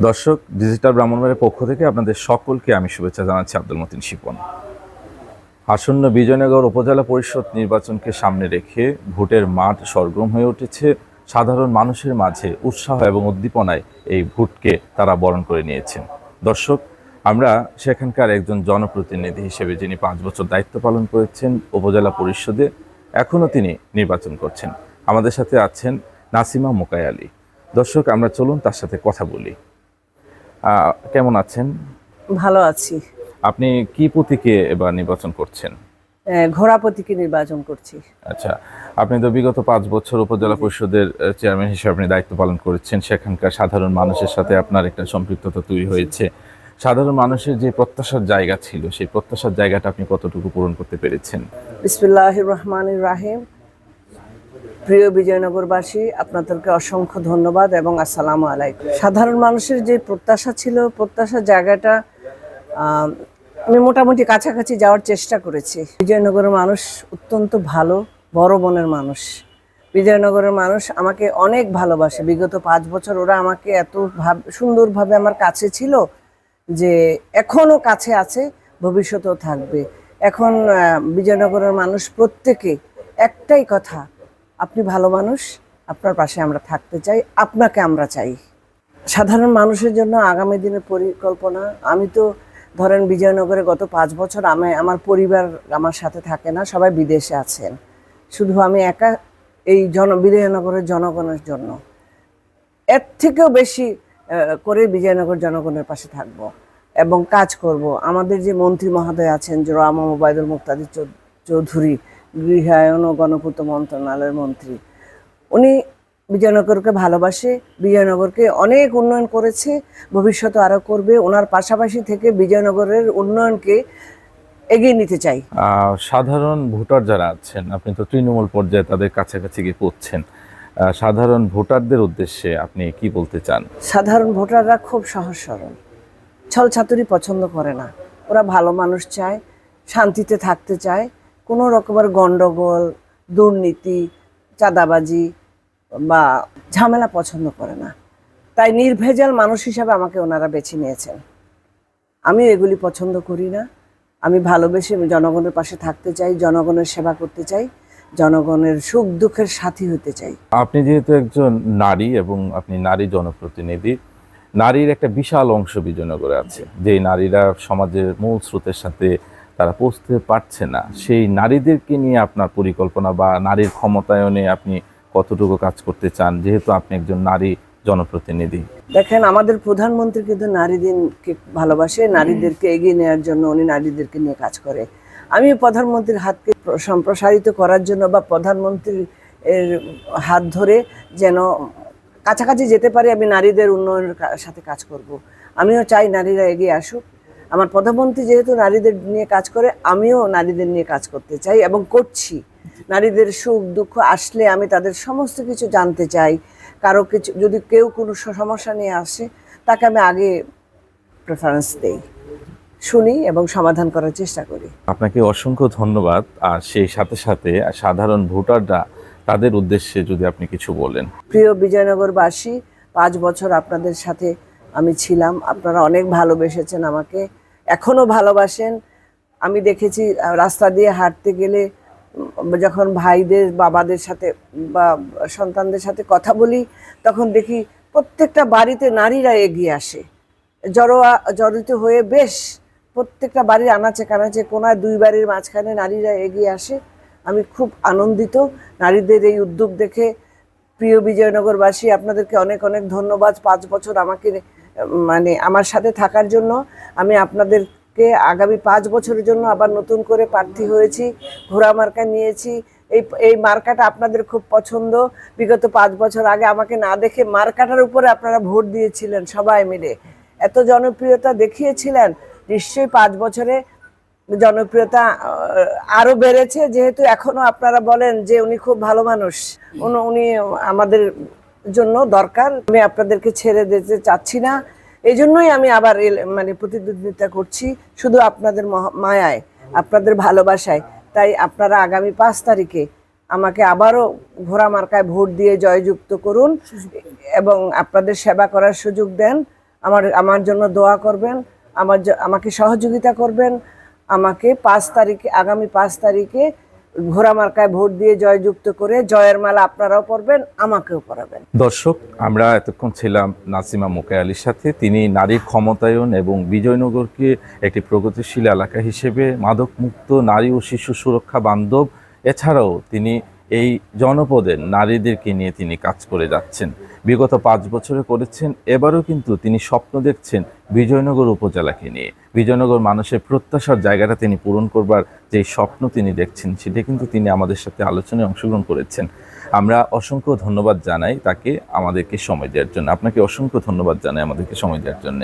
দর্শক, ডিজিটাল ব্রাহ্মণবাড়ির পক্ষ থেকে আপনাদের সকলকে আমি শুভেচ্ছা জানাচ্ছি। আব্দুল মতিন শিপন। আসন্ন বিজয়নগর উপজেলা পরিষদ নির্বাচনকে সামনে রেখে ভোটের মাঠ সরগরম হয়ে উঠেছে। সাধারণ মানুষের মাঝে উৎসাহ এবং উদ্দীপনায় এই ভোটকে তারা বরণ করে নিয়েছেন। দর্শক, আমরা সেখানকার একজন জনপ্রতিনিধি হিসেবে, যিনি 5 বছর দায়িত্ব পালন করেছেন উপজেলা পরিষদে, এখনও তিনি নির্বাচন করছেন। আমাদের সাথে আছেন নাসিমা মোকাই আলী। দর্শক, আমরা চলুন তার সাথে কথা বলি। কেমন আছেন? ভালো আছি। আপনি কি প্রতীকে এবার নির্বাচন করছেন? ঘোড়া প্রতীকে নির্বাচন করছি। আচ্ছা, আপনি তো বিগত 5 বছর উপজেলা পরিষদের চেয়ারম্যান হিসেবে আপনি দায়িত্ব পালন করেছেন। সেখানকার সাধারণ মানুষের সাথে আপনার একটা সম্পৃক্ততা তৈরি হয়েছে। সাধারণ মানুষের যে প্রত্যাশার জায়গা ছিল, সেই প্রত্যাশার জায়গাটা আপনি কতটুকু পূরণ করতে পেরেছেন? বিসমিল্লাহির রহমানির রাহিম। প্রিয় বিজয়নগরবাসী, আপনাদেরকে অসংখ্য ধন্যবাদ এবং আসসালামু আলাইকুম। সাধারণ মানুষের যে প্রত্যাশা ছিল, প্রত্যাশার জায়গাটা আমি মোটামুটি কাছাকাছি যাওয়ার চেষ্টা করেছি। বিজয়নগরের মানুষ অত্যন্ত ভালো, বড় মনের মানুষ। বিজয়নগরের মানুষ আমাকে অনেক ভালোবাসে। বিগত 5 বছর ওরা আমাকে এত সুন্দরভাবে আমার কাছে ছিল যে এখনও কাছে আছে, ভবিষ্যতেও থাকবে। এখন বিজয়নগরের মানুষ প্রত্যেকে একটাই কথা, আপনি ভালো মানুষ, আপনার পাশে আমরা থাকতে চাই, আপনাকে আমরা চাই। সাধারণ মানুষের জন্য আগামী দিনের পরিকল্পনা, আমি তো ধরেন বিজয়নগরে গত 5 বছর আমার পরিবার আমার সাথে থাকে না, সবাই বিদেশে আছেন। শুধু আমি একা এই বিজয়নগরের জনগণের জন্য এর থেকেও বেশি করে বিজয়নগর জনগণের পাশে থাকব এবং কাজ করব। আমাদের যে মন্ত্রী মহোদয় আছেন, জনাব ওবায়দুল মুক্তাদির চৌধুরী, গৃহায়ন ও গণপূর্ত মন্ত্রণালয়ের মন্ত্রী, উনি বিজয়নগরকে ভালোবাসে, বিজয়নগরকে অনেক উন্নয়ন করেছে, ভবিষ্যতে আরও করবে। ওনার পাশাপাশি থেকে বিজয়নগরের উন্নয়নকে এগিয়ে নিতে চাই। সাধারণ ভোটার যারা আছেন, আপনি তো তৃণমূল পর্যায়ে তাদের কাছাকাছি গিয়ে পড়ছেন, সাধারণ ভোটারদের উদ্দেশ্যে আপনি কি বলতে চান? সাধারণ ভোটাররা খুব সহজ সরল, ছলছাতুরি পছন্দ করে না। ওরা ভালো মানুষ চায়, শান্তিতে থাকতে চায়, কোনো রকমের গণ্ডগোল, দুর্নীতি, চাঁদাবাজি বা ঝামেলা পছন্দ করে না। তাই নির্ভেজাল মানুষ হিসাবে আমাকে ওনারা বেছে নিয়েছেন। আমি এগুলি পছন্দ করি না। আমি ভালোবেসে জনগণের পাশে থাকতে চাই, জনগণের সেবা করতে চাই, জনগণের সুখ দুঃখের সাথী হতে চাই। আপনি যেহেতু একজন নারী এবং আপনি নারী জনপ্রতিনিধি, নারীর একটা বিশাল অংশ বিজয়নগরে আছে, যে নারীরা সমাজের মূল স্রোতের সাথে তারা পৌঁছতে পারছে না। সেই নারীদেরকে নিয়ে আপনার পরিকল্পনা বা নারীর ক্ষমতায়নে আপনি কতটুকু কাজ করতে চান, যেহেতু আপনি একজন নারী জনপ্রতিনিধি? দেখেন, আমাদের প্রধানমন্ত্রী কিন্তু নারীদেরকে ভালোবাসে, নারীদেরকে এগিয়ে নেওয়ার জন্য উনি নারীদেরকে নিয়ে কাজ করে। আমি প্রধানমন্ত্রীর হাতকে সম্প্রসারিত করার জন্য বা প্রধানমন্ত্রীর হাত ধরে যেন কাছাকাছি যেতে পারি, আমি নারীদের উন্নয়নের সাথে কাজ করব। আমিও চাই নারীরা এগিয়ে আসুক। আমার প্রধানমন্ত্রী যেহেতু নারীদের নিয়ে কাজ করে, আমিও নারীদের নিয়ে কাজ করতে চাই এবং করছি। নারীদের সুখ দুঃখ আসলে আমি তাদের সমস্ত কিছু জানতে চাই। কারো কিছু যদি কেউ কোনো সমস্যা নিয়ে আসে, তাকে আমি আগে প্রেফারেন্স দেই, শুনি এবং সমাধান করার চেষ্টা করি। আপনাকে অসংখ্য ধন্যবাদ। আর সেই সাথে সাথে সাধারণ ভোটাররা, তাদের উদ্দেশ্যে যদি আপনি কিছু বলেন। প্রিয় বিজয়নগরবাসী, 5 বছর আপনাদের সাথে আমি ছিলাম, আপনারা অনেক ভালোবেসেছেন আমাকে, এখনও ভালোবাসেন। আমি দেখেছি রাস্তা দিয়ে হাঁটতে গেলে যখন ভাইদের বাবাদের সাথে বা সন্তানদের সাথে কথা বলি, তখন দেখি প্রত্যেকটা বাড়িতে নারীরা এগিয়ে আসে, জড়িত হয়ে বেশ প্রত্যেকটা বাড়ির আনাচে কানাচে কোনায় 2 বাড়ির মাঝখানে নারীরা এগিয়ে আসে। আমি খুব আনন্দিত নারীদের এই উদ্যোগ দেখে। প্রিয় বিজয়নগরবাসী, আপনাদেরকে অনেক অনেক ধন্যবাদ 5 বছর আমাকে আমার সাথে থাকার জন্য। আমি আপনাদেরকে আগামী 5 বছরের জন্য আবার নতুন করে প্রার্থী হয়েছি, ঘোড়া মার্কা নিয়েছি। এই মার্কাটা আপনাদের খুব পছন্দ। বিগত 5 বছর আগে আমাকে না দেখে মার্কাটার উপরে আপনারা ভোট দিয়েছিলেন, সবাই মিলে এত জনপ্রিয়তা দেখিয়েছিলেন। নিশ্চয়ই 5 বছরে জনপ্রিয়তা আরো বেড়েছে, যেহেতু এখনো আপনারা বলেন যে উনি খুব ভালো মানুষ, উনি আমাদের জন্য দরকার। আমি আপনাদেরকে ছেড়ে দিতে চাচ্ছি না, এই জন্যই আমি আবার প্রতিদ্বন্দ্বিতা করছি, শুধু আপনাদের মায়ায়, আপনাদের ভালোবাসায়। তাই আপনারা আগামী 5 তারিখে আমাকে আবারও ঘোড়া মার্কায় ভোট দিয়ে জয়যুক্ত করুন এবং আপনাদের সেবা করার সুযোগ দেন। আমার জন্য দোয়া করবেন, আমাকে সহযোগিতা করবেন, আমাকে আগামী 5 তারিখে ঘোড়া মার্কায় ভোট দিয়ে জয়যুক্ত করে জয়ের মালা আপনারাও পরবেন, আমাকেও পরাবেন। দর্শক, আমরা এতক্ষণ ছিলাম নাসিমা মোকাই আলীর সাথে। তিনি নারীর ক্ষমতায়ন এবং বিজয়নগরকে একটি প্রগতিশীল এলাকা হিসেবে মাদকমুক্ত, নারী ও শিশু সুরক্ষা বান্ধব, এছাড়াও তিনি এই জনপদের নারীদেরকে নিয়ে তিনি কাজ করে যাচ্ছেন। বিগত 5 বছরে করেছেন, এবারও কিন্তু তিনি স্বপ্ন দেখছেন বিজয়নগর উপজেলাকে নিয়ে। বিজয়নগর মানুষের প্রত্যাশার জায়গাটা তিনি পূরণ করবার যে স্বপ্ন তিনি দেখছেন, সেটা কিন্তু তিনি আমাদের সাথে আলোচনায় অংশগ্রহণ করেছেন। আমরা অসংখ্য ধন্যবাদ জানাই তাকে আমাদেরকে সময় দেওয়ার জন্য। আপনাকে অসংখ্য ধন্যবাদ জানাই আমাদেরকে সময় দেওয়ার জন্য।